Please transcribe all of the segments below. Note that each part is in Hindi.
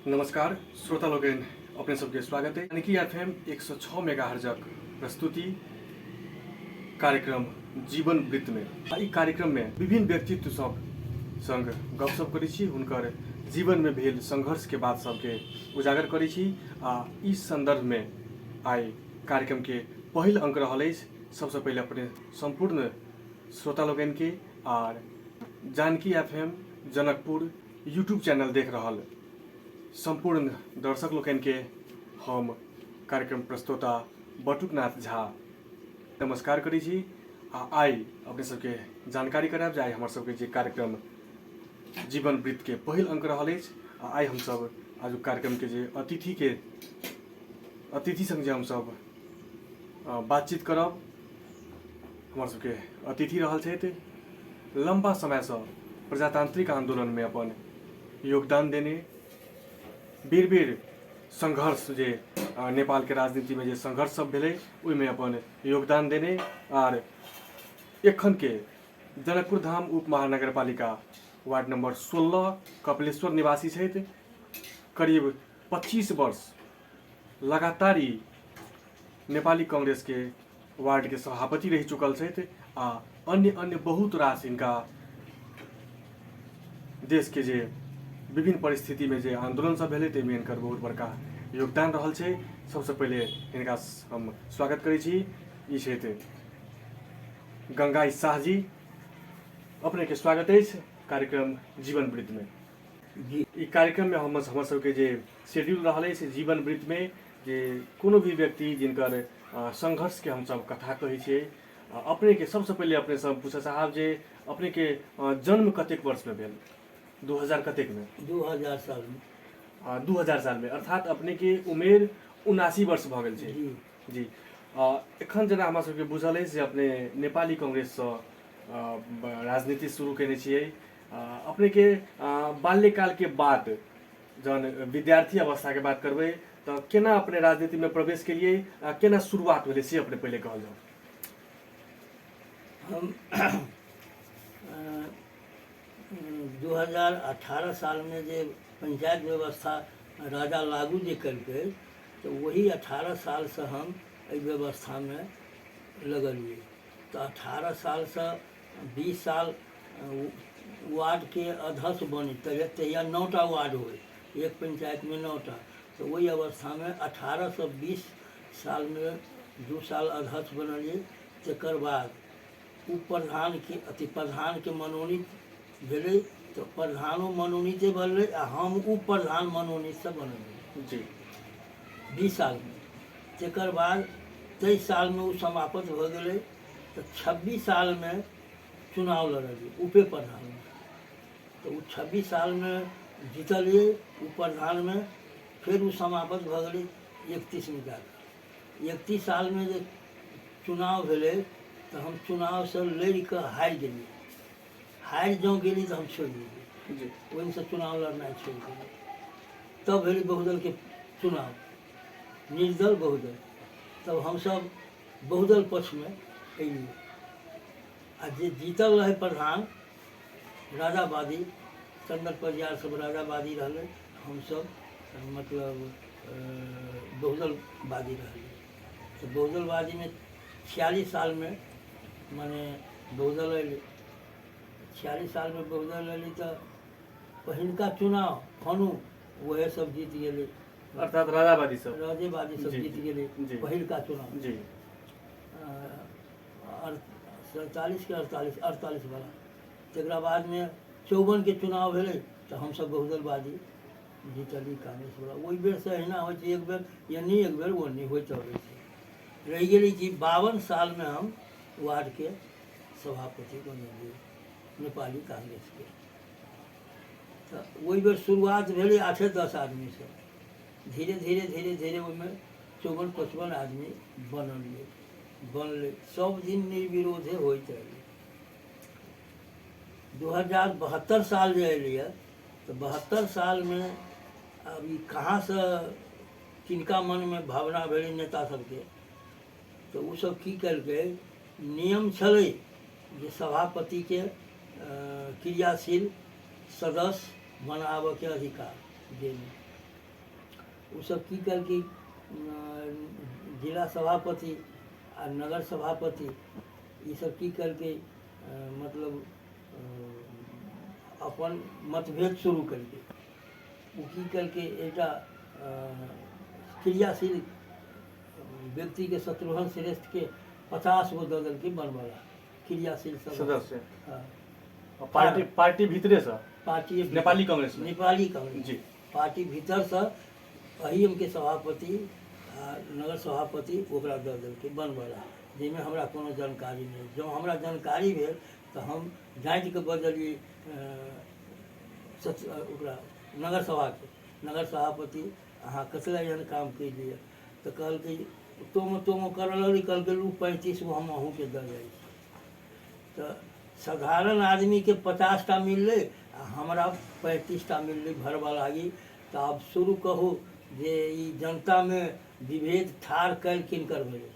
नमस्कार श्रोता लोगन, अपने सबके स्वागत है यानी कि FM 106 मेगाहर्जक प्रस्तुति कार्यक्रम जीवन वृत्त में। ई कार्यक्रम में विभिन्न व्यक्तित्व सब संग गपशप करै छी, हुनकर जीवन में भेल संघर्ष के बात सबके उजागर करै छी। इस संदर्भ में आई कार्यक्रम के पहिल अंक रहल अछि। सबसे पहले अपने संपूर्ण श्रोता लोगन के और Janaki FM Janakpur YouTube channel देख रहल संपूर्ण दर्शक लोगन के हम कार्यक्रम प्रस्तोता बटुकनाथ झा नमस्कार करै छी। आई अपने सबके जानकारी कराब जाए हमर सबके जे कार्यक्रम जीवन वृत्त के पहिल अंक रहल अछि। आई हम सब आज कार्यक्रम के जे अतिथि संग जे हम सब बातचीत करब, हमर सबके अतिथि रहल छथि लंबा समय से प्रजातांत्रिक आंदोलन में अपन योगदान देने, बेर बेर संघर्ष जे नेपाल के राजनीति में जे संघर्ष सब भेले ओहिमे अपन योगदान देने और एखन के जनकपुर धाम उप महानगरपालिका वार्ड नंबर 16 कपिलेश्वर निवासी छथि। करीब 25 वर्ष लगातार ही नेपाली कांग्रेस के वार्ड के सभापति रह चुकल छथि। अन्य बहुत रास इनका देश के जे विभिन्न परिस्थिति में जे आंदोलन सब भेले तेमे इनकर बहुत बड़का योगदान रहल छै। सबसे पहले इनका हम स्वागत करै छी। ई छथि गंगा शाह जी, अपने के स्वागत है कार्यक्रम जीवन वृत्त में। ई कार्यक्रम में हमर सबके जे शेड्यूल रहल है जीवन वृत्त में जे कोनो भी व्यक्ति जिनकर संघर्ष के हम सब कथा कहै छियै। अपने के सबसे पहले अपने सब पूछे साहब जे अपने के जन्म कतेक वर्ष में भेल? 2000 कतेक में? 2000 साल में। 2000 साल में, अर्थात अपने के उमेर 79 वर्ष भ गेल छै। जी एखन जेना हमरा सबके बुझल है जे अपने नेपाली कांग्रेस से राजनीति शुरू केने छियै। अपने के बाल्यकाल के बाद जन विद्यार्थी अवस्था के बात करबै तो केना अपने राजनीति में प्रवेश केलिए, केना शुरुआत भेलै से अपने पहले कहल जाओ। हम 2018 साल में जे पंचायत व्यवस्था राजा लागू जे करके तो वही 18 साल से हम इस व्यवस्था में लगलिए। तो 18 साल से 20 साल वार्ड के अध्यक्ष बनी, तहिया 9टा वार्ड हो, एक पंचायत में 9टा। तो वही अवस्था में 18 से 20 साल में 2 साल अध्यक्ष बनलिए। तकर बाद उप प्रधान के अति प्रधान के मनोनीत भेले, तो प्रधानो मनोनीत बनले, हम उप प्रधान मनोनीत से बनलिए जी 20 साल में। तकर बाद 23 साल में वो समाप्त हो गए। तो 26 साल में चुनाव लड़लिए उपे प्रधान में। तो वो 26 साल में जीतलिए उप प्रधान में। फिर वो समाप्त हो गए 31 में जाकर। 31 साल में जो चुनाव भेले तो हम चुनाव से लड़ कर हार गए। हार जो गई तो हम छोड़ दिए, वहीं से चुनाव लड़ना छोड़ दिए। तब भेले बहुदल के चुनाव, निर्दल बहुदल। तब हम सब बहुदल पक्ष में अलिए। आ जे जीतल रहे प्रधान राजावादी, चंदन परियार सब राजावादी रहे, हम सब मतलब बहुदलवादी रहे। तो बहुदलवादी में 46 साल में माने बहुदल अली। 46 साल में बहुदल अली तो पहिलका चुनाव फनु वह सब जीत गए, अर्थात राजावादी सब जीत गए पहिलका चुनाव जी। 47 के 48 वाला। तकरा बाद में 54 के चुनाव भेले तो हम सब बहुदलवादी जीतली कांग्रेस वाला। वही बेर से अहिना हो, एक बेर या नहीं एक बेर वो नहीं होते रह गई कि 52 साल में हम वार्ड के सभापति बने नेपाली कांग्रेस के। तो वही बेर शुरुआत भेले 8-10 आदमी से, धीरे धीरे उसमें 54-55 आदमी बनले। सब दिन निर्विरोधे होते रहे। 2072 साल जो अलिए तो 72 साल में अभी कहाँ से किनका मन में भावना भेले नेता सबके, तो वो सब की करके नियम छले जे सभापति के क्रियाशील सदस्य बनाबे के अधिकार देने। वो सब की कल की जिला सभापति आ नगर सभापति ये सब की करके मतलब अपन मतभेद शुरू करके वो की करके एक क्रियाशील व्यक्ति के शत्रुघ्न श्रेष्ठ के 50 गो दल के बनवाला क्रियाशील सदस्य हाँ, पार्टी भीतरे से पार्टी नेपाली कांग्रेस में नेपाली कांग्रेस जी पार्टी भीतर से अहिम के सभापति आ नगर सभापति ओकरा दल के बनवाला जिसमें हमरा कोनो जानकारी नहीं जब हमरा जानकारी भेल तो हम जाँच के बदलिए ओकरा नगर सभापति अहाँ कतला एहन काम कैलिए तो कहलकै तुम कर लगली कहलकै लू 35 गो हम अहूँ के दल जाइ तो साधारण आदमी के 50टा मिलले आ हमरा 35टा मिलले भरवा लागी तो अब शुरू कहू जे ई जनता में विभेद ठाड़ कैल किनकर भेलै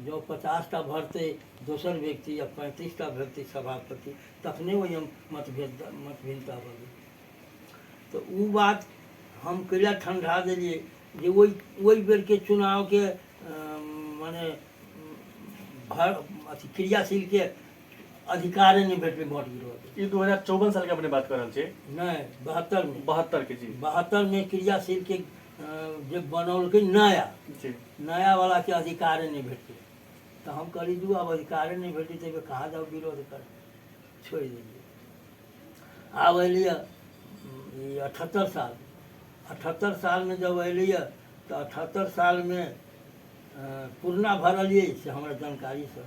जो 50टा भरते दोसर व्यक्ति या 35टा व्यक्ति सभापति तखने वही मतभिन्नता बढ़ी तो वो बात हम कैला ठंडा दिलिए जे वही बेर के चुनाव के माने अथी क्रियाशील के अधिकार नहीं भेटे वोट गिरवा ये 2054 साल के अपने बात कर रहे थे नहीं 72 में 72 के जी 72 में क्रियाशील के जब बनौलकै नया जी नया वाला के अधिकार नहीं भेटे तो हम करी दू अब अधिकार नहीं भेटी तो कहाँ जाओ विरोध कर छोड़ दिए आब अलिए 78 साल में जब अलिए तो 78 साल में पुरना भरलिए से हमारा जानकारी से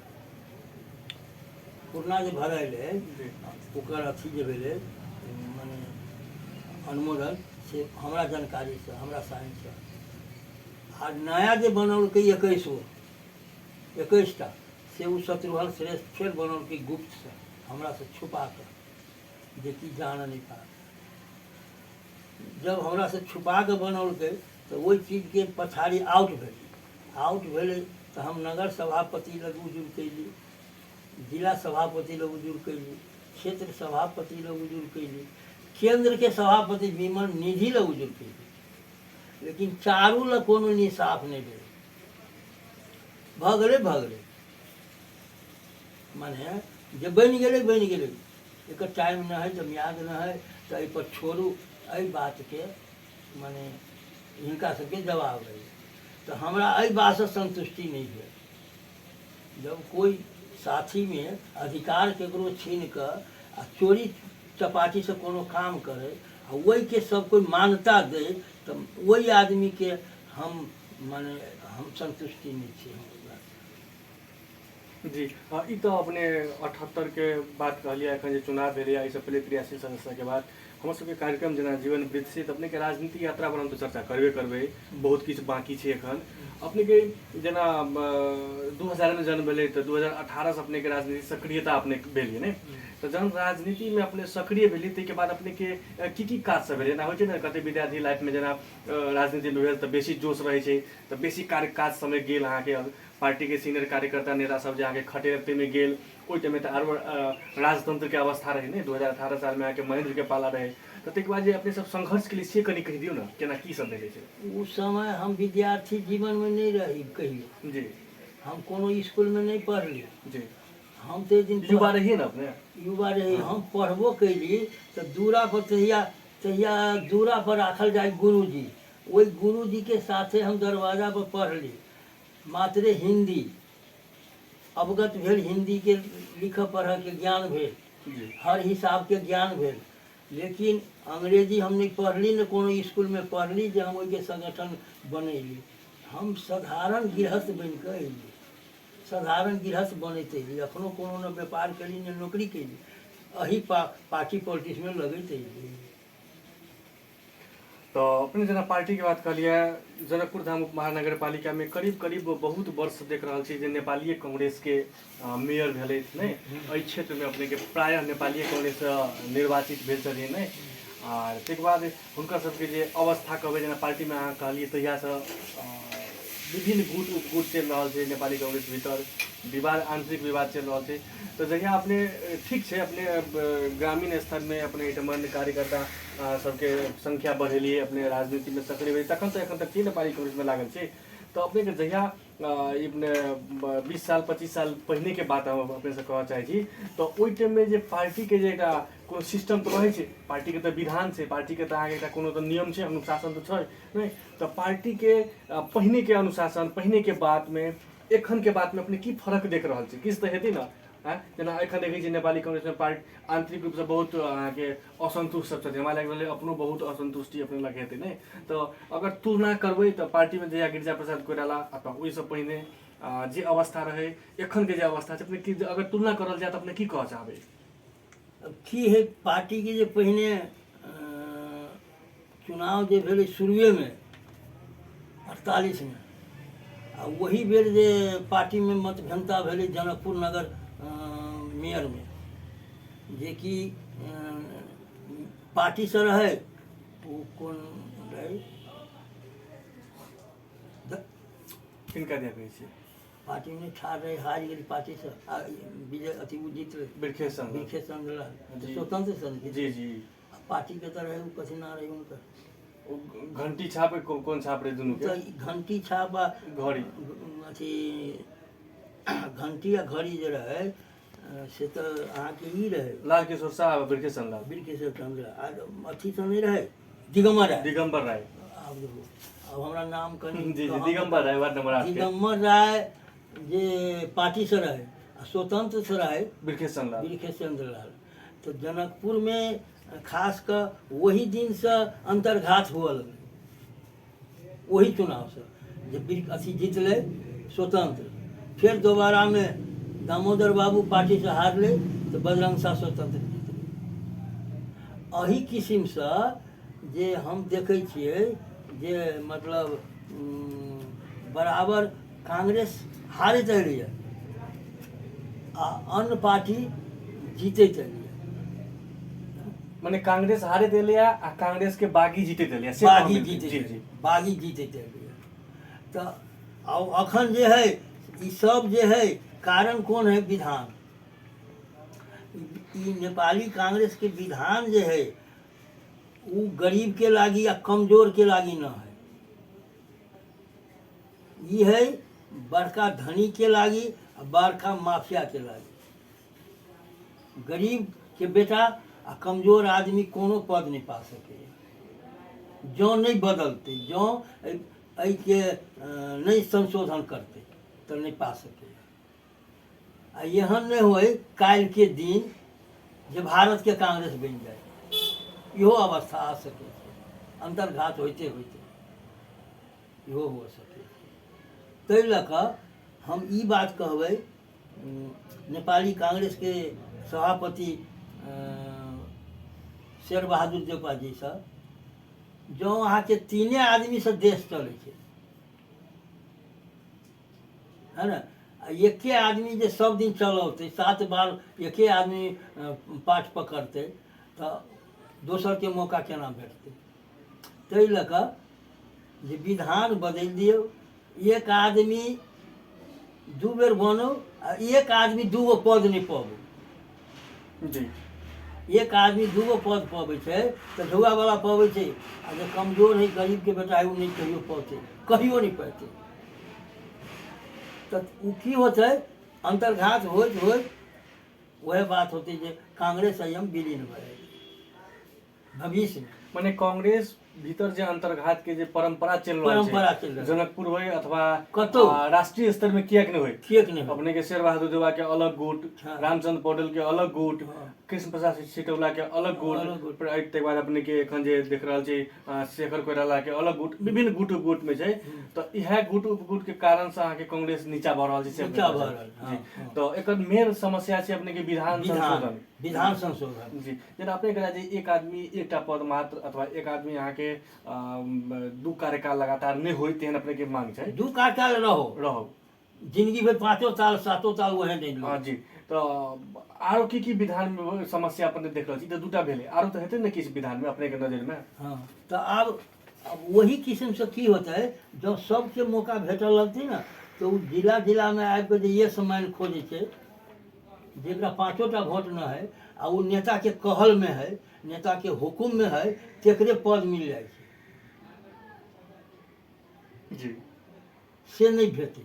पुरना जो भरल है ओकर अथी जे भेलै माने अनुमोदन से हमरा जानकारी से हमरा साइन से आ नया जे बनौलकै 21टा से वो शत्रुघ्न श्रेष्ठ फिर बनौलकै गुप्त से हमरा से छुपा कर जे कि जान नहीं पा जब हमरा से छुपा के बनौलकै तो वही चीज के पछाड़ी आउट भेलै तो हम नगर सभापति लग उजुर कैली जिला सभापति लग उजुर कैली क्षेत्र सभापति लग उजुर कैली केंद्र के सभापति विमल निधि लग उजुर कैली लेकिन चारू लग कोनो इंसाफ नहीं भेल भगले माने जे बन गेलै एक टाइम न है जब याद न है तो एहि पर छोड़ू एहि बात के माने हिनका सबके जवाब है तो हमरा एहि बात से संतुष्टि नहीं है जब कोई साथी में अधिकार केकरो छीन कर आ चोरी चपाटी से कोनो काम करे आ वही के सब कोई मान्यता दे तो वही आदमी के हम माने हम संतुष्टि नहीं छी जी ई तो अपने 78 के बात कहलिए एखन जे चुनाव भेलै एहिसँ पहिले क्रियाशील सदस्य के बाद हमर सबके कार्यक्रम जेना जीवन वृत्त से अपने के राजनीति यात्रा पर हम तो चर्चा करबे बहुत किछु बाकी छै एखन अपने के जेना 2000 में जन्म भेलै तो 2018 से अपने के राजनीति सक्रियता अपने भेलिए ने तो जहन राजनीति में अपने सक्रिय भेलिए ताहि के बाद अपने के की काज सब भेलै ना होइ छै ने कते विद्यार्थी लाइफ में जेना राजनीति में भेल तो बेसी जोश रहै छै तो बेसी कार्य काज समय गेल अहाँ के पार्टी के सीनियर कार्यकर्ता नेता सब जे अहाँ के खटेरते में गेल ओहि टाइम तो आरो राजतंत्र के अवस्था रहे ने 2018 साल में अहाँ के महेंद्र के पाला रहे तो ताहि के बाद जे अपने सब संघर्ष के लिए से कनी कहि दियौ ना केना की सब भेलै छै उस समय हम विद्यार्थी जीवन में नहीं रही कहियो जी हम कोनो स्कूल में नहीं पढ़ली जी हम तो दिन युवा रहिए ना अपने युवा रही हम पढ़बो कैली तो दूरा पर तहिया दूरा पर राखल जाए गुरुजी वही गुरुजी के साथे हम दरवाजा पर पढ़ली मात्र हिंदी अवगत भेल हिंदी के लिख पढ़ के ज्ञान भेल हर हिसाब के ज्ञान भेल लेकिन अंग्रेजी हम नहीं पढ़ली न कोनो स्कूल में पढ़ली जे हम ओहि संगठन बनैली हम साधारण गृहस्थ बन के अयली साधारण गृहस्थ बनते अयली अखनो कोनो न व्यापार कैली न नौकरी कैली अही पार्टी पॉलिटिक्स में लगैत अयली तो अपने जना पार्टी के बात कहलिए जनकपुर धाम उप महानगर पालिका में करीब बहुत वर्ष देख रहा छी जे नेपाली कांग्रेस के मेयर भेलै ने एहि क्षेत्र में अपने के प्रायः नेपाली कांग्रेस निर्वाचित भेल छलिए ने आर तक बाद हुनकर सबके जे अवस्था कहबै जेना पार्टी में अहाँ कहलिए तहिया से विभिन्न गुट उपगुट चल रहा है नेपाली कांग्रेस भीतर विवाद आंतरिक विवाद चल रहा है तो जहिया अपने ठीक है अपने ग्रामीण स्तर में अपने इटमन कार्यकर्ता सबके संख्या बढ़ेलिए, अपने राजनीति में सक्रिय भेलिए, तखन से एखन तक की नेपाली कांग्रेस में लागल छी। तो अपने के जहिया 20 साल 25 साल पहिने के बात हम अपने से कहऽ चाहै छी, तो ओइ टाइम में जे पार्टी के जे एकटा कोनो सिस्टम तो रहै छै, पार्टी के तो विधान छै, पार्टी के तो अहाँके एकटा कोनो तो नियम छै, अनुशासन तो छै नहीं। तो पार्टी के पहिने के अनुशासन, पहिने के बात में एखन के बात में अपने की फर्क देख रहल छी? किछु तो हेतै ना। जेना एखन देखै छी नेपाली कांग्रेस में पार्टी आंतरिक रूप से बहुत अहाँके असंतुष्ट सब छथिन, हमरा लागि रहलै अपनो बहुत असंतुष्टि अपने लग हेतै नहीं। तो अगर तुलना करबै तो पार्टी में जहिया गिरिजा प्रसाद कोइराला अथवा ओहिसँ पहिने जे अवस्था रहे, एखन के जे अवस्था छै, अपने की अगर तुलना करल जाए तो अपने की कहऽ चाहबै? अब की है, पार्टी के जे पहिने चुनाव जे भेलै शुरुए में 48 में, आ वही बेर जे पार्टी में मतभेदता भेलै जनकपुर नगर मेयर में, जे कि पार्टी से रहे वो कौन रहे, किनका दिया कहै छी? पार्टी में ठाड़ रहे, हारि गेली पार्टी से, विजय अथी वो जीत रहे, बिरखेश चंद्र। बिरखेश चंद्र रहे, जी। स्वतंत्र सन जी जी। पार्टी के तो रहे, वो कथी ना रहे उनका, घंटी छाप कौन छाप रहे दुनू के? तो घंटी छाप आ घड़ी अथी घंटी आ घड़ी जे रहे से तो अहाँके ई रहे लाल किशोर साहब, बिरखेश चंद्र, बिरखेश चंद्र, आ अथी तो नहीं रहे, दिगंबर राय। दिगंबर राय। अब देखो, अब हमरा नाम कनी जी जी, दिगंबर राय वार्ड नंबर 8 के। दिगंबर राय जे पार्टी से रहे, आ स्वतंत्र से रहे बिरखेश चंद्र। बिरखेश चंद्र लाल। तो जनकपुर में खास कर वही दिन से अंतर्घात हुआ लगल, वही चुनाव से जे अथी जीतले स्वतंत्र, फिर दोबारा में दामोदर बाबू पार्टी से हारले तो बजरंग शाह स्वतंत्र जीतले। अही किस्म से जे हम देखै छियै जे मतलब बराबर कांग्रेस हारैत एलैए आ अन्य पार्टी जीतैत एलैए। माने कांग्रेस हारे देले आ कांग्रेस के बागी जीते देले से बागी जी जीतैत जी। एलैए, बागी जीतैत एलैए। तो अखन जे है ई सब जे है कारण कौन है? विधान। ई नेपाली कांग्रेस के विधान जे है वो गरीब के लागी या कमजोर के लागी न है, ये है बड़का धनी के लागी आ बड़का माफिया के लागी। गरीब के बेटा आ कमजोर आदमी कोनो पद नहीं पा सके, जो नहीं बदलते, जो एहि के नहीं संशोधन करते तो नहीं पा सके। आ एहन नहीं होए काल्हि के दिन जे भारत के कांग्रेस बन जाए, इहो अवस्था आ सके, अंतर्घात होते होते इहो हो सके। ताहि लऽ कऽ हम ई बात कहबै नेपाली कांग्रेस के सभापति शेर बहादुर देउपा जी से, जो अहाँके तीने आदमी से देश चलै छै, है ना, एके आदमी जे सब दिन चलौते, 7 बार एके आदमी पाठ पकड़ते तो दोसर के मौका केना भेटतै? ताहि लऽ कऽ जे विधान बदलि दियौ, एक आदमी 2 बेर बनो आ एक आदमी 2 गो पद नहीं पाबो जी। एक आदमी 2 गो पद पाबै छै तो झुआ वाला पाबै छै, आ जो कमजोर है गरीब के बेटा है वो नहीं कहियो पाते, कहियो नहीं पाते। तो उ की होते, अंतर्घात होइत होइत वह बात होती जे कांग्रेस स्वयं विलीन भए भविष्य में। माने कांग्रेस भीतर जे अंतर्घात के जे परंपरा चल रहल परंपरा चलि छै, रहल जनकपुर होय अथवा कतौ राष्ट्रीय स्तर में किएक नहीं होय, ठीक नहीं हो। अपने के शेर बहादुर देवा के अलग गुट, हाँ। रामचंद्र पौडेल के अलग गुट, हाँ। कृष्ण प्रसाद सिटौला के अलग अलग गुट, गुट। फिर एहि बाद अपने के एखन जे देख रहल छी शेखर कोइराला के अलग गुट, विभिन्न गुट में छै। तो इहे गुट उपगुट के कारण से अहाँ के कांग्रेस नीचा बढ़ रहल छै से नीचा बढ़ रहल, जी। हाँ, हाँ। तो एकर मेन समस्या छै अपने के विधान संशोधन। विधान संशोधन। जी, जेना अपने कहा जे एक आदमी एकटा पद मात्र अथवा एक आदमी यहाँ के 2 कार्यकाल लगातार नहीं होई, तेहन अपने के मांग छै। 2 कार्यकाल रहो जिंदगी भर 5 साल 7 साल वह नहीं हाँ जी। तो आरो की विधान में समस्या अपने देख रहल छी? तो 2टा भेले, आरो तो हेतै ने किछु विधान में अपने के नजर में? हाँ, तो अब वही किस्म से की होता है, जब सबके मौका भेटल लगती ना तो उ जिला जिला में आबि के ये समय खोजे छै, जेकरा 5टा वोट न है आ वो नेता के कहल में है, नेता के हुकुम में है, तेकरे पद मिल जाए जी से नहीं भेटे,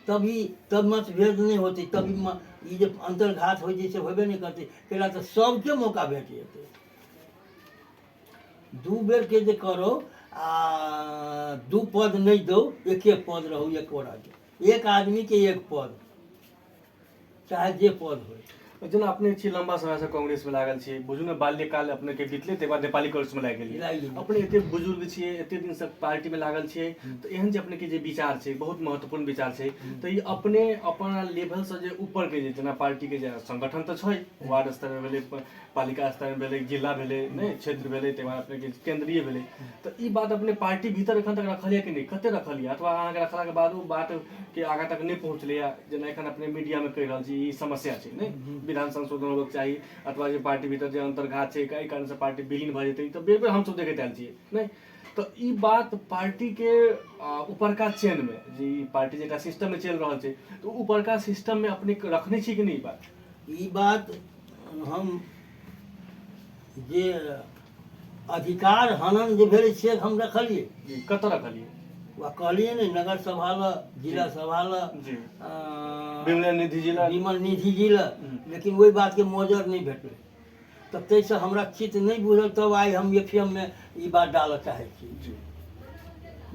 तभी तब मतभेद नहीं होते, तभी ये जो अंतर्घात हो जैसे होबे नहीं करते, कैला तो सबके मौका भेट जेतै। दू बेर के जे करो आ दू पद नहीं दो, एके पद रहू, एक राज्य, एक आदमी के एक पद, चाहे जे पद हो। जेना अपने छी लंबा समय से कांग्रेस में लागल छी, बुझू ने बाल्यकाल अपने के बीतले, तकर बाद नेपाली कांग्रेस में लागि गेलिए। लागि गेलिए। अपने एते बुजुर्ग छियै, एते दिन से पार्टी में लागल छियै, तो एहन जे अपने के जे विचार छै, बहुत महत्वपूर्ण विचार छै, तो ये अपने अपन लेवल से जे ऊपर के जेना पार्टी के जे संगठन तो छै, वार्ड स्तर में भेलै, पालिका स्तर में भेलै, जिला भेलै, नै क्षेत्र भेलै, तकर बाद अपने के केंद्रीय भेलै, तो ई बात अपने पार्टी भीतर एखन तक रखलिए कि नहीं, कते रखलिए, अथवा अहाँ के रखला के बाद ओ बात के आगा तक नहीं पहुंचले, जेना एखन अपने मीडिया में कहि रहल छी ई समस्या छै, नै विधान संशोधन होबक चाही, अथवा जे पार्टी भीतर जे अंतर्घात छै, एहि कारण से पार्टी विलीन भ जेतै, तो बेर बेर हम सब देखैत आयल छियै, नै तो ई बात पार्टी के ऊपरका चेन में जे पार्टी जेटा सिस्टम में चल रहल छै, तो ऊपरका सिस्टम में अपने रखने छी कि नहीं बात? ई बात हम जे अधिकार हनन जे भेलै से हम रखलिए, कतऽ रखलिए? वह कहलिए ने, नगर सभा ल, जिला सभा ल, जी विमल निधि जिला, विमल निधि जी ल, लेकिन वही बात के मोजर नहीं भेटले, तब तैसे हमरा चित्त नहीं बुझल, तब आई हम एफएम में ई बात डालऽ चाहे छी जी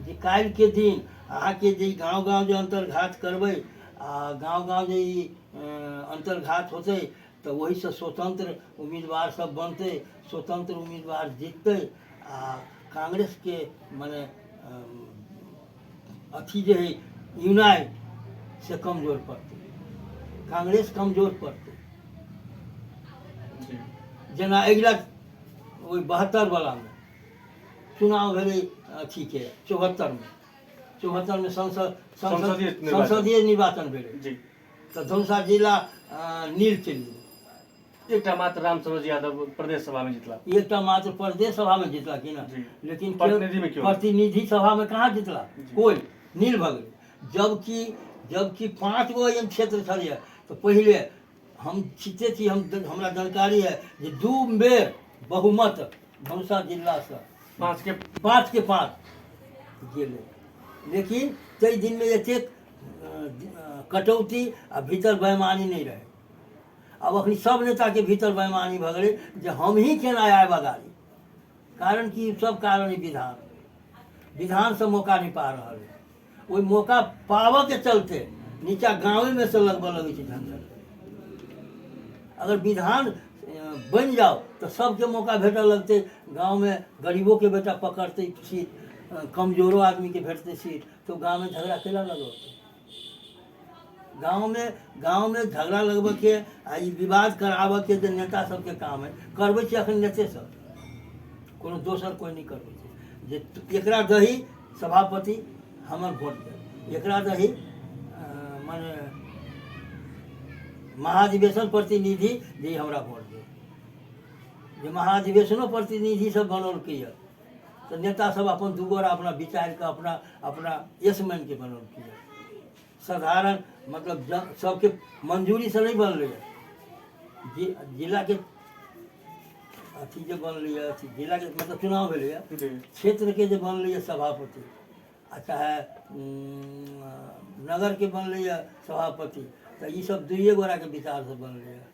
जे काल्हि के दिन अहाँ के जे गांव गांव जे अंतर्घात करबै, आ गांव गांव जे ई अंतर्घात होतै, तो वही से स्वतंत्र उम्मीदवार सब बनते, स्वतंत्र उम्मीदवार जीतते, आ कांग्रेस के माने अथी जे है यूनाइट से कमजोर पड़ते, कांग्रेस कमजोर पड़ते। जी जेना अगिला ओहि 72 वाला में चुनाव भेलै, अथी के 74 में संसदीय निर्वाचन भेलै, जी तो धनुषा जिला नील चलि गेलै, एकटा मात्र रामसरोज यादव प्रदेश सभा में जितला, एकटा मात्र प्रदेश सभा में जितला कि ना, जी। लेकिन प्रतिनिधि में क्यों? प्रतिनिधि सभा में कहाँ जितला, कोई नील भऽ गेलै, जबकि 5 गो एहन क्षेत्र छलिए, तो पहले हम छिते छी, हमरा जानकारी है जे 2 बेर बहुमत धनुषा जिला से 5 के 5 गेलै, लेकिन तै दिन में एतेक कटौती आ भीतर बेईमानी नहीं रहे। अब अखनी सब नेता के भीतर बेईमानी भऽ गेलै जे हम ही केना आयब अगाड़ी, कारण कि सब कारण ही विधान से मौका नहीं पा रहा है, वही मौका पावऽ के चलते नीचा गाँवे में से लगबऽ लगे छै झंझट। अगर विधान बन जाओ तो सबके मौका भेटऽ लगते, गांव में गरीबों के बेटा पकड़ते सीट, कमजोरों आदमी के भेटते सीट, तो गांव में झगड़ा केला लगते, गांव में झगड़ा लगबऽ के आ ई विवाद कराबऽ के जे नेता सबके काम है, करबै छै अखन नेते सब, कोनो दोसर कोई नहीं करबै छै, जे एकरा दही सभापति हमर वोट दे, एकरा दही माने महाधिवेशन प्रतिनिधि जे हमरा वोट दे, जे महाधिवेशनो प्रतिनिधि सब बनौलकै यऽ, तो नेता सब अपन दुगोरा अपना विचार के अपना यशमैन के बनौलकै यऽ, साधारण मतलब सबके मंजूरी से नहीं बनलै है, जिला के अथी जे बनलै है, जिला के मतलब चुनाव भेलै है, क्षेत्र के जे बनलै है सभापति, आ चाहे नगर के बनलै है सभापति, तो ये सब 2 गोरा के विचार से बनलै है।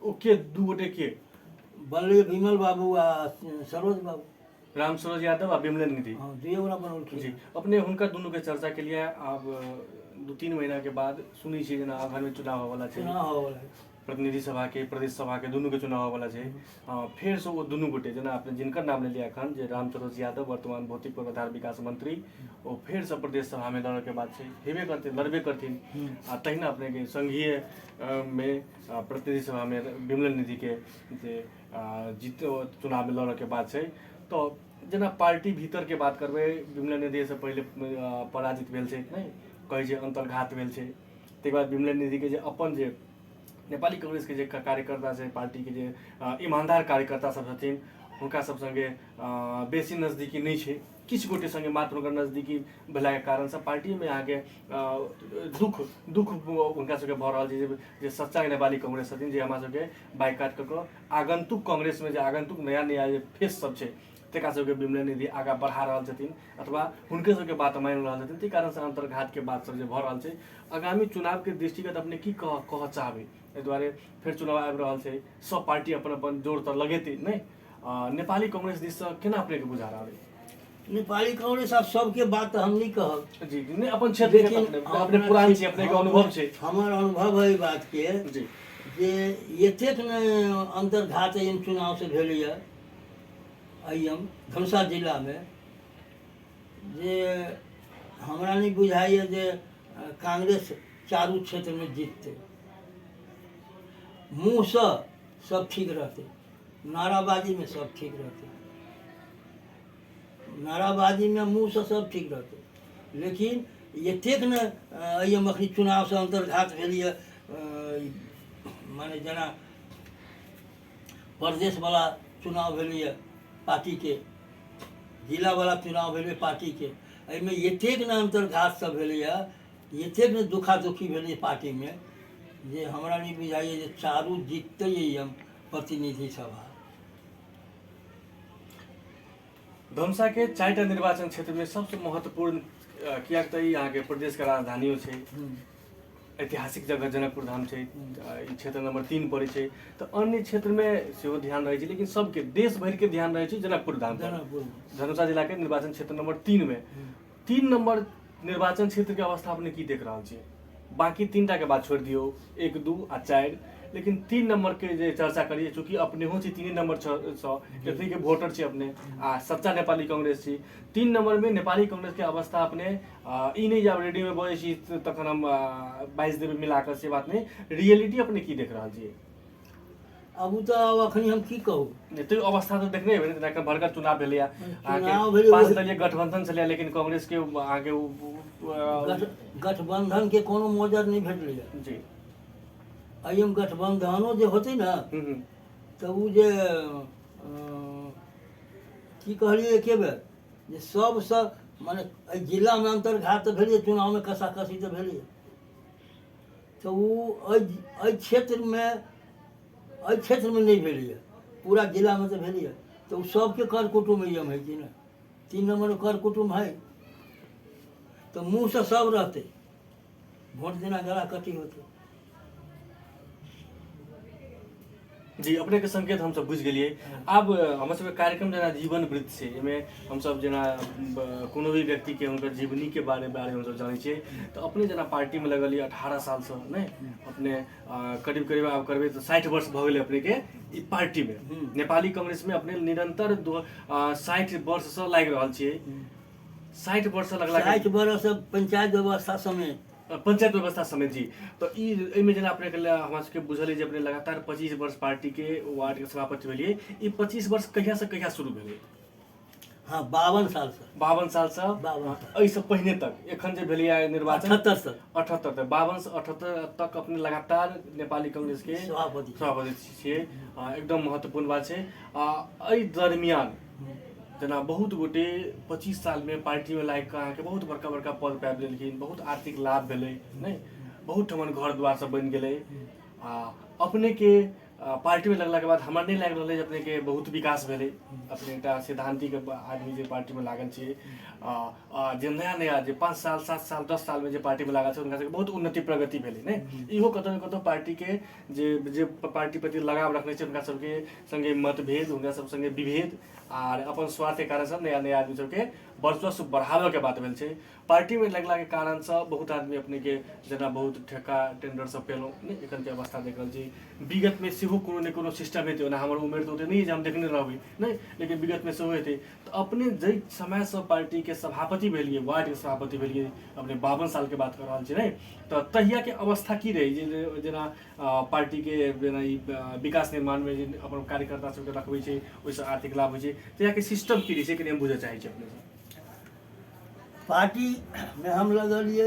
ओके 2 गोटे के बनलै विमल बाबू आ सरोज बाबू, राम सरोज यादव आ विमल निधि, हाँ 2 गोरा बनौलखिन जी। अपने हुनका दुनू के चर्चा के लिए आब 2-3 महीना के बाद सुनी छी जेना आगामी में चुनाव होवला छै, चुनाव होवला है, प्रतिनिधि सभा के प्रदेश सभा के दुनू के चुनाव होवला छै, फेर से वो दुनू गोटे जेना अपने जिनकर नाम ले लिया एखन जे राम सरोज यादव वर्तमान भौतिक पूर्वाधार विकास मंत्री, वो फेर से प्रदेश सभा में लड़े के बाद छै, हेबे करते लड़बे करथिन, आ तहिना अपने के संघीय में प्रतिनिधि सभा में विमल निधि के जे जीत चुनाव में लड़े के बाद छै, तो जेना पार्टी भीतर के बात करबै, विमल निधि से पहले पराजित भेल छै, नहीं कहै छै अंतर्घात भेल छै, तकर बाद विमल निधि के जे अपन जे नेपाली कांग्रेस के जे कार्यकर्ता छै, पार्टी के जे ईमानदार कार्यकर्ता सब छथिन, हुनका सब संगे बेसी नजदीकी नहीं छे, किछु गोटे संगे मात्र हुनकर नजदीकी भेलाके कारणसँ पार्टीमे अहाँके दुख दुख हुनका सबके भऽ रहल छै जे सच्चा नेपाली कांग्रेस छथिन, जे हमरा सबके बाइकाट कऽ कऽ आगन्तुक कांग्रेसमे जे आगन्तुक नया नया जे फेस सब छै तेकरा सबके विमला निधि आगाँ बढ़ा रहल छथिन अथवा हुनके सबके बात मानि रहल छथिन, ताहि कारणसँ अन्तर्घातके बात सब जे भऽ रहल छै। आगामी चुनावके दृष्टिगत अपने की कहऽ चाहबै? एहि दुआरे फेर चुनाव आबि रहल छै, सब पार्टी अपन अपन जोर तऽ लगेतै नहि, नेपाली कांग्रेस दिससँ केना अपनेके बुझा रहल अइ? नेपाली कांग्रेस आब सबके बात तऽ हम नहीं कहब जी नहीं, अपन क्षेत्र के अपने पुरान छै, अपने के अनुभव छै। हमर अनुभव है बात के जी जे एतेक ने अंतर्घात एहन चुनाव से भेलैया एम धनुषा जिला में जे हमरा नहीं बुझाइया जे कांग्रेस चारू क्षेत्र में जीतते। मुँह से सब ठीक रहते, नाराबाजी में सब ठीक रहते, नाराबाजी में मुँह से सब ठीक रहते, लेकिन एतेक ने एम अखनी चुनाव से अंतर्घात भेलिए, माने जना प्रदेश वाला चुनाव भेलिए पार्टी के, जिला वाला चुनाव भेलिए पार्टी के, एहिमे एतेक ने अंतर्घात सब भेलिए, एतेक ने दुखा दुखी भेलिए पार्टी में जे हमरा नहीं बुझाइए जे चारू जीतते एम प्रतिनिधि सभा। धनुषा के 4टा निर्वाचन क्षेत्र में सबसे महत्वपूर्ण कियाक तऽ ई अहाँके प्रदेश के राजधानियो छै, ऐतिहासिक जगह जनकपुर धाम छै, ई क्षेत्र नंबर 3 पड़ै छै, तऽ अन्य क्षेत्र में सेहो ध्यान रहै छै, लेकिन सबके देश भर के ध्यान रहै छै जनकपुर धाम पर। धनुषा जिला के निर्वाचन क्षेत्र नंबर 3 में 3 नंबर निर्वाचन क्षेत्र के अवस्था अपने की देख रहल छियै? बाकी 3टा के बात छोड़ दियो, 1, 2 आ 4, लेकिन 3 नंबर के जे चर्चा करिए, चूँकि अपने हो छी 3 नंबर एथी के वोटर छी अपने आ सच्चा नेपाली कांग्रेस छी। 3 नंबर में नेपाली कांग्रेस के अवस्था अपने ई नहीं जब रेडियो में बोले छी तखन हम 22 देवे मिलाकर से बात नहीं, रियलिटी अपने की देख रहा छी? अब तो अखनी हम की कहूँ, तो अवस्था तो देखने हेबै ने, भरकर चुनाव भेलै, चुनाव भेलै, 5 दलीय गठबंधन छलै, लेकिन कांग्रेस के आगे गठबंधन के कोनो मोजर नहीं भेटलै जी। एम गठबंधनो जे होते ना तो उ जे की कहलिए एके बेर जे सबसे माने जिला में अंतर्घात तो भेलिए, चुनाव में कसाकसी तो भेलिए, तो उ क्षेत्र में नहीं भेलिए, पूरा जिला में तो भेलिए, तो सबके कर कुटुम एम है कि ना, 3 नंबर कर कुटुम है, तो मुँह से सब रहते, वोट देना गला कटी होते। जी अपने के संकेत हम सब बुझ गेलिए। अब हमर सब कार्यक्रम जना जीवन वृत्त छै, एमे हम सब जना कोनो भी व्यक्ति के उनकर जीवनी के बारे में हम सब जानै छियै, तो अपने जना पार्टी में लगल 18 साल से नहीं, अपने करीब करीब आप करबे तो 60 वर्ष भ गेलै अपने के ई पार्टी में, नेपाली कांग्रेस में अपने निरंतर 60 वर्ष से लागि रहल छियै। 60 वर्ष लगला, 60 वर्ष पंचायत व्यवस्था समय, पंचायत व्यवस्था समेत जी। तो इमे जना अपने के हमरा सबके बुझल है जे अपने लगातार 25 वर्ष पार्टी के वार्ड के सभापति भेलिए। ई 25 वर्ष कहिया से कहिया शुरू भेलै? हाँ 52 साल से, 52 साल से, 52 एहि से पहिने तक एखन जे भेलिए निर्वाचन 78 से, 78 तक, 52 से 78 तक अपने लगातार नेपाली कांग्रेस के सभापति छियै। एकदम महत्वपूर्ण बात छै। एहि दरमियान जना बहुत गोटे 25 साल में पार्टी में लाग के अहाँके बहुत बड़का बड़का पद पाबि लेलखिन, बहुत आर्थिक लाभ भेलै नहीं, बहुत ठमन घर द्वार सब बनि गेलै। अपने के पार्टी में लगला के बाद हमरा नहीं लागि रहल है अपने के बहुत विकास भेलै। अपने एकटा सिद्धांतिक आदमी जे पार्टी में लागल छियै, जे नया नया जे 5 साल 7 साल 10 साल में जे पार्टी में लागल छै उनका सबके बहुत उन्नति प्रगति भेलै नहीं। इहो कतौ न कतौ पार्टी के जे पार्टी प्रति लगाव रखने छै उनका सबके संगे मतभेद, उनका सब संगे विभेद और अपन स्वार्थ के कारण से नया नया आदमी सबके वर्चस्व बढ़ावे के बात भेल छै। पार्टी में लगला के कारण से बहुत आदमी अपने के जना बहुत ठेका टेंडर सब पेलो नहीं, एखन के अवस्था देख रहल छी। विगत में सेहो कोनो ने कोनो सिस्टम हेतै, ओना हमर उम्र तो ओते नहीं जे हम देखने रहबै नहीं, लेकिन विगत में सेहो हेतै। तो अपने जै समय से पार्टी के सभापति भेलिए, वार्ड के सभापति भेलिए, अपने 52 साल के बात कर रहल छी नहीं, तो तहिया के अवस्था की रही जना पार्टी के जना विकास निर्माण में जे अपन कार्यकर्ता सबके रखबै छै, ओइसे आर्थिक लाभ होइ छै, तहिया के सिस्टम की रही छै कि हम बुझे चाहै छी अपने से? पार्टी में हम लगलिए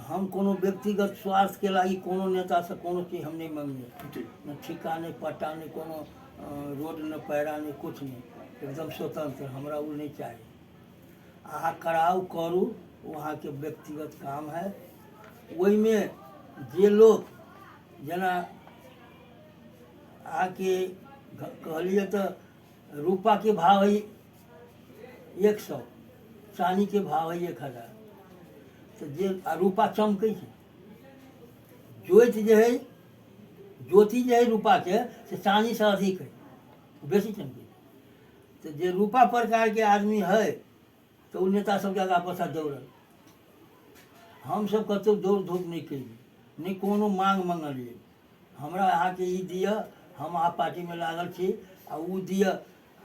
हम कोनो व्यक्तिगत स्वार्थ के लागी कोनो नेता से कोनो चीज हम नहीं मांगे, जी न ठिका नहीं पट्टा नहीं कोनो रोड न पैरा नहीं कुछ नहीं, एकदम स्वतंत्र, हमरा वो नहीं चाहिए। अहाँ कराऊ करू, वहाँ के व्यक्तिगत काम है। वही में जे लोग जना आके कहलिए तो रूपा के भाव है 100, चानी के भाव है 1000, तो जे रूपा चमकै छै, ज्योति जे है, ज्योति जे है रूपा के से चानी से अधिक है, बेसी चमकै छै। तो जे रूपा प्रकार के आदमी है तो उ नेता सबके आगा पाछा दौड़ल। हम सब कतौ दौड़ धूप नहीं केलिए, नहीं कोनो मांग मंगलिए, हमरा अहाँके ई दिअ, हम अहाँ पार्टी में लागल छी आ उ दिअ।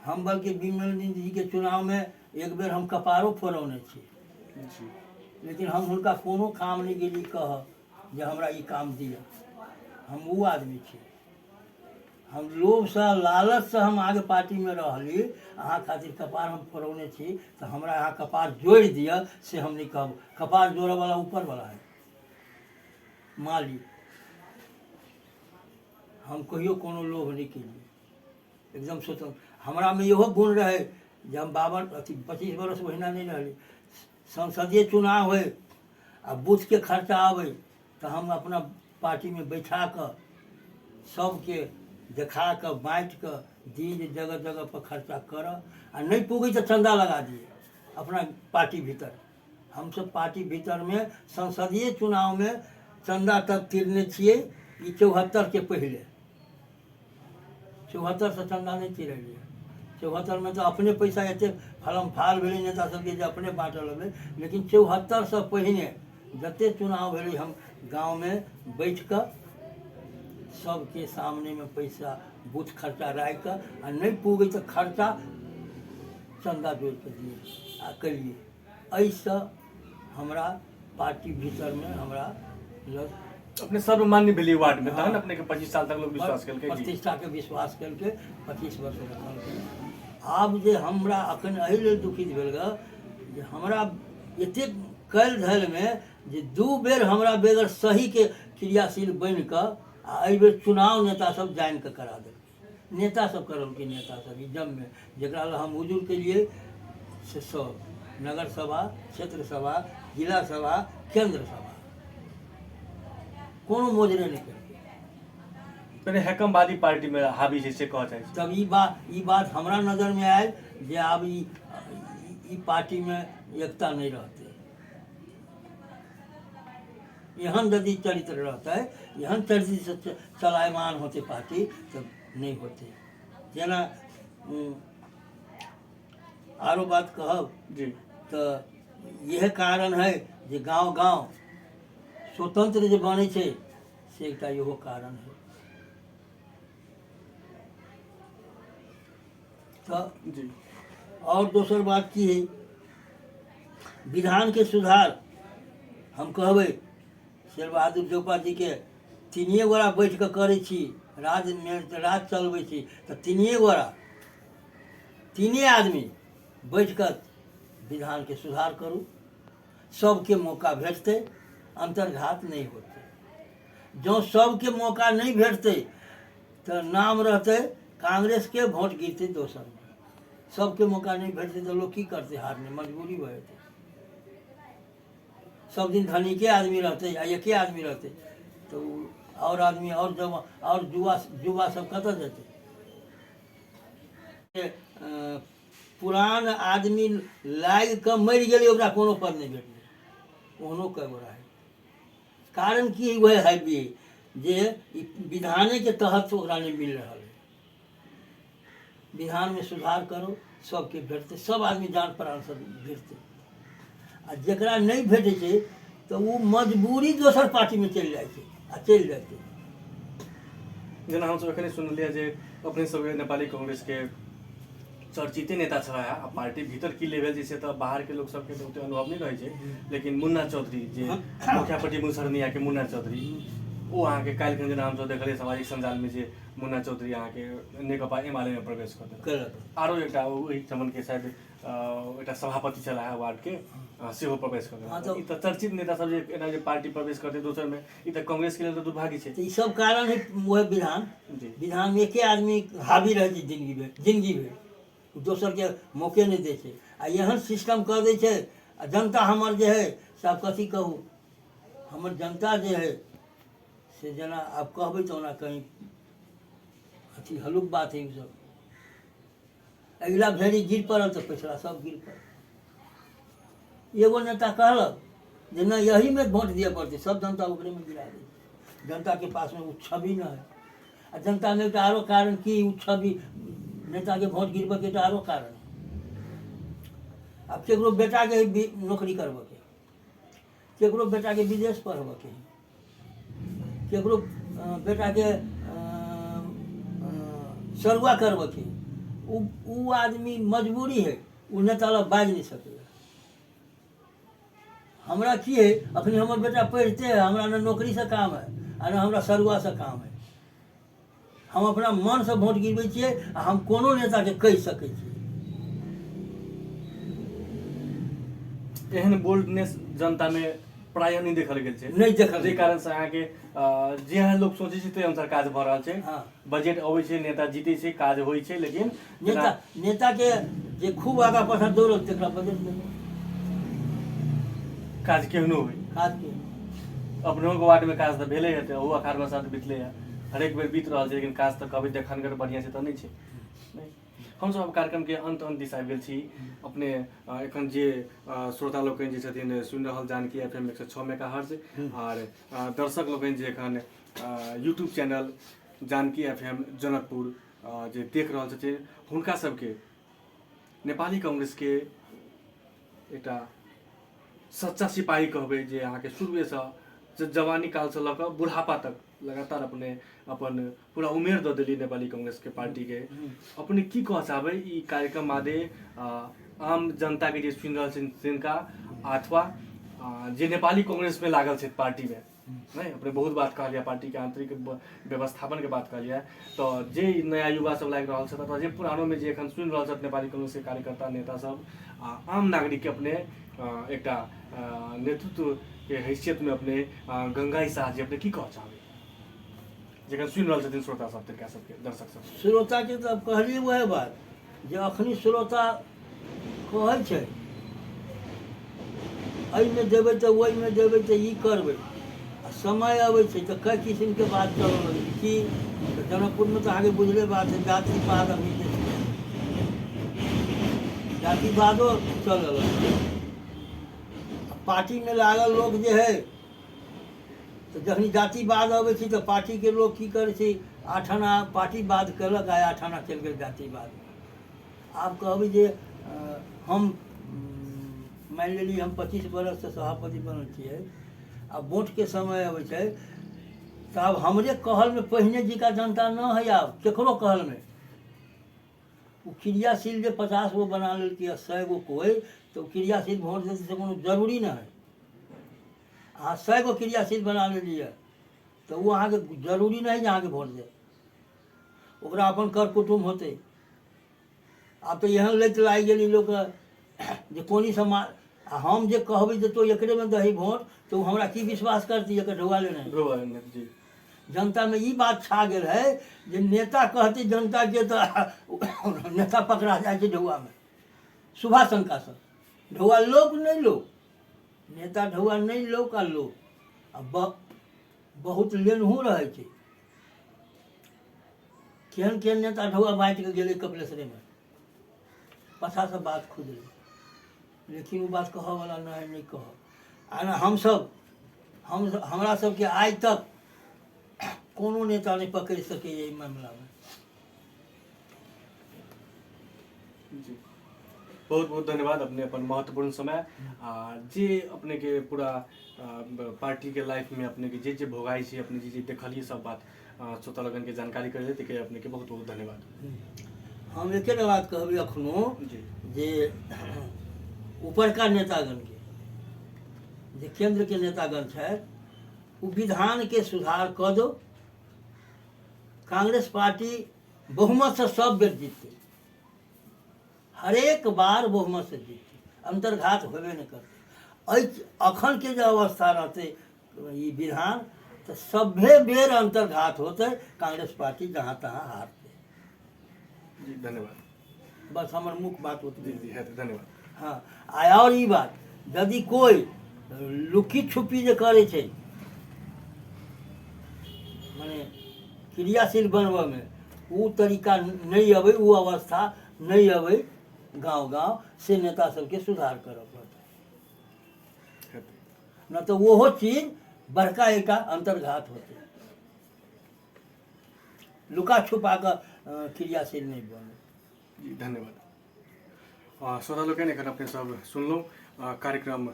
हम बल्कि विमल जी के चुनाव में एक बेर हम कपारो फोड़ौने छी, जी लेकिन हम हुनका कोनो काम नहीं गेली कह जे हमरा ई काम दिअ। हम वो आदमी छी, हम लोभ से लालच से हम आगे पार्टी में रहली, अहाँ खातिर कपार हम फोड़ौने छी तो हमरा अहाँ कपार जोड़ दिअ से हम नहीं कहब। कपार जोड़े वाला ऊपर वाला है मालिक, हम कहियो कोनो लोभ नहीं केलिए, एकदम स्वतंत्र। हमरा में इहो गुण रहे जे हम 25 बरस महीना नहीं रहली, संसदीय चुनाव हो आ बूथ के खर्चा आवे तो हम अपना पार्टी में बैठा कर सबके देखा कर बाँट कर दी, जगह जगह पर खर्चा कर, आ नहीं पुगे तो चंदा लगा दिए अपना पार्टी भीतर। हम सब पार्टी भीतर में संसदीय चुनाव में चंदा तक तिरने छिए, ई 74 के पहले 74 से चंदा नहीं तिरलिए। 74 में तो अपने पैसा एते फलम फाल भेलै नेता सबके जे अपने बाँटल हबे, लेकिन 74 से पहिने जते चुनाव भेलै हम गांव में बैठ कर सबके सामने में पैसा बूथ खर्चा राख कर, आ नहीं पुगे तो खर्चा चंदा जोड़ के दिए आ करिए। ऐसा हमरा पार्टी भीतर में हमरा अपने सर्वमान्य भेली वार्ड में, हाँ। तहन अपने के 25 साल तक लोग विश्वास केलकै। जी प्रतिष्ठा के विश्वास करके 25 वर्ष रखल। आब जे हमरा अखन एहि लेल दुखित भेल ग जे हमरा एते कल धल में जे 2 बेर हमरा बेगर सही के क्रियाशील बन कर आ एहि बेर चुनाव नेता सब जान के करा देलकै। नेता सब करल के नेता सब ई जम में जकरा ला हम हुजूर के लिए से सब नगर सभा, क्षेत्र सभा, जिला सभा, केंद्र सभा कोनो मोजरे नहीं करके पहले हैकमवादी पार्टी में हावी जैसे कह चाहे छी। तब ई बात हमरा नजर में आयल जे अब ई पार्टी में एकता नहीं रहते। एहन यदि चरित्र रहते, एहन चरित्र से चलायमान होते पार्टी तब नहीं होते। जेना आरो बात कहब जी तो यह कारण है जे गांव गांव स्वतंत्र जो बने छे से एकटा इहो कारण है। तो जी और दोसर बात की है, विधान के सुधार हम कहबै शेर बहादुर चौपा जी के 3 गोरा बैठ के करे छी, राज में राज चलबै छी तो 3 गोरा 3 आदमी बैठ कर विधान के सुधार करू, सबके मौका भेटते, अंतर्घात नहीं होते। जो सबके मौका नहीं भेटते तो नाम रहते कांग्रेस के, वोट गिरते दोसर में। सबके मौका नहीं भेटते तो लोग की करते, हारने मजबूरी भरते। सब दिन धनी के आदमी रहते या एके आदमी रहते तो और आदमी और जमा और युवा सब कतऽ जेते। पुरान आदमी लाग के मर गेलै, ओकरा कोनो पद नहीं भेटलै, ओहनो कई गोरा है। कारण की वह है भी जे विधाने के तहत ओकरा नहीं मिल रहा है। विधान में सुधार करो, सबके भेटते, सब आदमी जान प्राण से भेटते। आ जकरा नहीं भेटे छै तो वो मजबूरी दोसर पार्टी में चल जाए आ चल जाते। जेना हम सब एखने सुनलिए जे अपने सब नेपाली कांग्रेस के चर्चिते नेता छला आ पार्टी भीतर की लेवल जैसे तो बाहर के लोग सबके तो अनुभव नहीं रहे छै, लेकिन मुन्ना चौधरी जे मुखियापट्टी मुसरनिया के मुन्ना चौधरी ओ अहाँके काल्हिखन जेना हमसब देखलियै सामाजिक सञ्जालमे जे मुन्ना चौधरी अहाँके नेकपा एमालेमे प्रवेश कऽ देलक। केलक। आरो एकटा ओहि चमनके शायद एकटा सभापति छलाह वार्डके सेहो प्रवेश कऽ हाँ, देलक। ई तऽ चर्चित नेता सब जे एना जे पार्टी प्रवेश करतै दोसरमे, ई तऽ कांग्रेसके लेल तऽ दुर्भाग्य छै। तो ई सब कारण है वह विधान जी विधान में एके आदमी हावी रहे छै जिंदगी भर, दोसर के मौके नहीं दै छै। आ एहन सिस्टम कर दै छै, आ जनता हमर जे है से आब कथी कहू, हमर जनता जे है से जेना आब कहबै तऽ ओना कहीं अथी हल्लुक बात है। सब अगिला भेड़ी गिर पड़ल तो पिछला सब गिर पड़ल। एगो नेता कहलक जे न यही में वोट दिए पड़ते, सब जनता ओकरे में गिरा दै। जनता के पास में वो छवि न है। आ जनता में एक आरो कारण की वो छवि नेता के वोट गिरब के आरो कारण है। अब केकरो बेटा के नौकरी करब के, केकरो बेटा के विदेश पढ़ब के, केकरो बेटा के सरुआ करब के, उ आदमी मजबूरी है, उ नेता लग बाज नहीं सके। हमरा की है, अखनी हमर बेटा पढ़ते है, हमरा न नौकरी से काम है आ न हमरा सरुआ से काम है। हम अपना मन से वोट गिरबै छियै आ हम कोनो नेता के कहि सकै छियै। एहन बोल्डनेस जनता में प्रायः नहीं देखल गेल छै। नहीं देखल जे कारण से अहाँके जे लोग सोचे छै ताहि अनुसार काज भऽ रहल छै। हाँ। बजट अबै छै, नेता जीते छै, काज होइ छै, लेकिन नेता के जे खूब आगा पाछा दौड़ल तेकरा बजट नहीं काज केहनो होइ। काज के अपनो के वार्ड में काज तऽ भेले हेतै, ओहो अखाड़ में साथ बितले है, हरेक बेर बीत रहल छै, लेकिन काज तऽ कभी देखनगर बढ़िया से तऽ नहीं छै। नहीं, हमसब अब कार्यक्रम के अंत दिस आबि गेल छी। अपने एखन जे श्रोता लोकनि जे छथिन सुनि रहल जानकी FM 106 मेगाहर्ट्ज, और दर्शक लोकनि जे एखन YouTube channel Janaki FM Janakpur जे देख रहल छथिन, हुनका सबके नेपाली कांग्रेस के एकटा सच्चा सिपाही कहबै, जे अहाँके शुरुएसँ जवानी काल से लऽ कऽ बुढ़ापा तक लगातार अपन पूरा उमेर दऽ देली नेपाली कांग्रेस के पार्टी के। अपने की कह चाहबै ई कार्यक्रम मादे आम जनता के जे सुनि रहल छथिन तिनका, अथवा जे नेपाली कांग्रेस में लागल छै पार्टी में, नहीं अपने बहुत बात कहलिए, पार्टी के आंतरिक व्यवस्थापन के बात कहलिए, तो जे नया युवा सब लागि रहल छथि अथवा जे पुरानो में जे एखन सुनि रहल छथि नेपाली कांग्रेस के कार्यकर्ता नेता सब, आम नागरिक के अपने एकटा नेतृत्व के हैसियत में अपने गंगाई शाह जी अपने की कह चाहबै, जखन सुनि रहल छथिन श्रोता सब तिनका सबके, दर्शक सब? श्रोता के तो कहलिए वह बात जे अखनी श्रोता कहै छै एहिमे देबै तऽ ओहिमे देबै तऽ ई करबै, आ समय अबै छै तऽ कई किस्म के बात चल रहल है कि जनकपुर में तो आगे बुझले बात है, जातिवाद अभी जातिवादो चल रहा है। पार्टी में लागल लोग जे है तो जखनी जातिवाद अबै छै तो पार्टी के लोग की करे छै, 8 आना पार्टीवाद कलक आ 8 आना चल गेल जातिवाद। आब कहबै जे हम मान लेली हम 25 बरस से सभापति बनल छियै, अब वोट के समय अबै छै तो अब हमरे कहल में पहिने जिका जनता न है, आब केकरो कहल में वो क्रियाशील जे 50 गो बना लेलकै 100 गो कोई, तो क्रियाशील वोट देते से कोनो जरूरी न है। अहाँ 100 गो क्रियाशील बना लेलिए तो वो अहाँ के जरूरी नहीं जे अहाँ के वोट दे, ओकरा अपन कर कुटुम होते। आब तो एहन लैत लागि गेली लोक जे कोनी समाज, हम जे कहबै जे तो एकरे में दही वोट तो हमरा की विश्वास करती एकर ढुआले नहीं। जी जनता में ये बात छा गेल है जे नेता कहते जनता के तो नेता पकड़ा जाए छै ढुआ में, शुभा शंका से ढुआ लोक नहीं लोक, नेता ढुआ नहीं लोक आ लोक, अब बहुत लेनहू रहे छै। केहन केहन नेता ढुआ बाँटि के गेले कपिलेश्वरे में, पाछा से बात खुदले, लेकिन वो बात कह वाला नहीं कह। आ हम हमरा सबके आज तक कोनो नेता नहीं पकड़ सके ये मामला में। जी बहुत बहुत धन्यवाद अपने अपन महत्वपूर्ण समय जे अपने के पूरा पार्टी के लाइफ में अपने के जे भोगाई छै, अपने जे देखलिए सब बात श्रोता लगन के जानकारी कर देते अपने के बहुत बहुत धन्यवाद। हम एक बात कहबी अखनो जे ऊपर का नेतागण के जे केंद्र के नेतागण है वो विधान के सुधार कर दो। कांग्रेस पार्टी बहुमत से सब बेर जीतते, हर एक बार बहुमत से जीतते, अंतर्घात होबे नहीं करते। अखन के जो अवस्था रहते ये विधान तो सभे बेर अंतर्घात होते, कांग्रेस पार्टी जहाँ तहाँ हारते। जी धन्यवाद। बस हमार मुख्य बात होती जी जी है तो धन्यवाद। हाँ और ये बात यदि कोई लुकी छुपी जे करे छे माने क्रियाशील बनबे में वो तरीका नहीं अबे, वो अवस्था नहीं अबे, गांव गांव से नेता सबके सुधार करऽ पड़ता, न तो वो चीज बड़का एक अंतर्घात होते, लुका छुपा कर क्रियाशील नहीं बने। जी धन्यवाद। श्रोता लोग एखन अपने सब सुनलो कार्यक्रम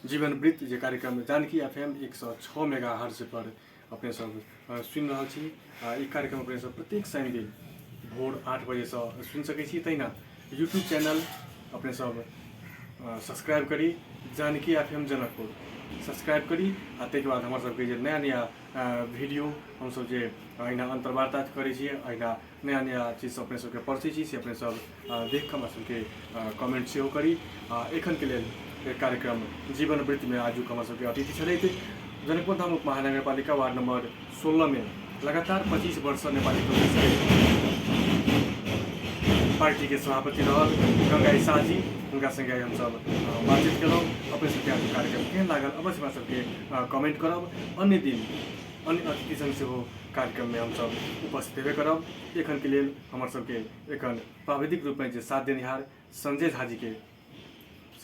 जीवन वृत्त जे कार्यक्रम जानकी FM 106 मेगाहर्ट्ज पर अपने सब सुन रहा छी। ई कार्यक्रम अपने सब प्रत्येक शनि दिन भोर 8 बजे से सुन सकै छी। तहिना यूट्यूब चैनल अपने सब सब्सक्राइब करी, जानकी FM जनकपुर सब्सक्राइब करी। ताहिके बाद हमर सबके जे नया नया वीडियो हम सब जे अहिना अंतर्वार्ता करै छी, अहिना नया नया चीज अपने सबके पढ़ै छी से अपने सब देख कऽ हमरा सबके कमेंट सेहो करी। एखन के लेल कार्यक्रम जीवन वृत्त में आज हमर सबके अतिथि छलथि जनकपुर धाम उप महानगरपालिका वार्ड नंबर 16 में लगातार 25 वर्ष नेपाली कांग्रेस पार्टी के सभापति रहल गंगाई शाहजी, उनका संगे हम सब बातचीत केलहुँ। अपने सबके आज कार्यक्रम केहन लागल अवश्य हमरा सबके कमेंट करब। अन्य दिन अन्य अतिथि संग सेहो कार्यक्रम में हम सब उपस्थित हेबे करब। एखन के लेल हमर सबके एखन प्राविधिक रूप में जे साथ देनिहार संजय झा जी के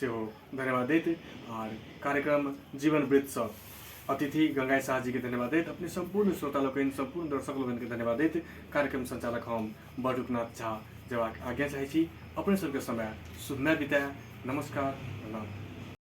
सेहो धन्यवाद दैत और कार्यक्रम जीवन वृत्त से अतिथि गंगाई शाह जी के धन्यवाद दैत अपने संपूर्ण श्रोता लोगन संपूर्ण दर्शक लोगन के धन्यवाद दैत कार्यक्रम संचालक हम बटुकनाथ झा जवाक आज्ञा चाहे छी। अपने सबके समय शुभमय बिताए। नमस्कार।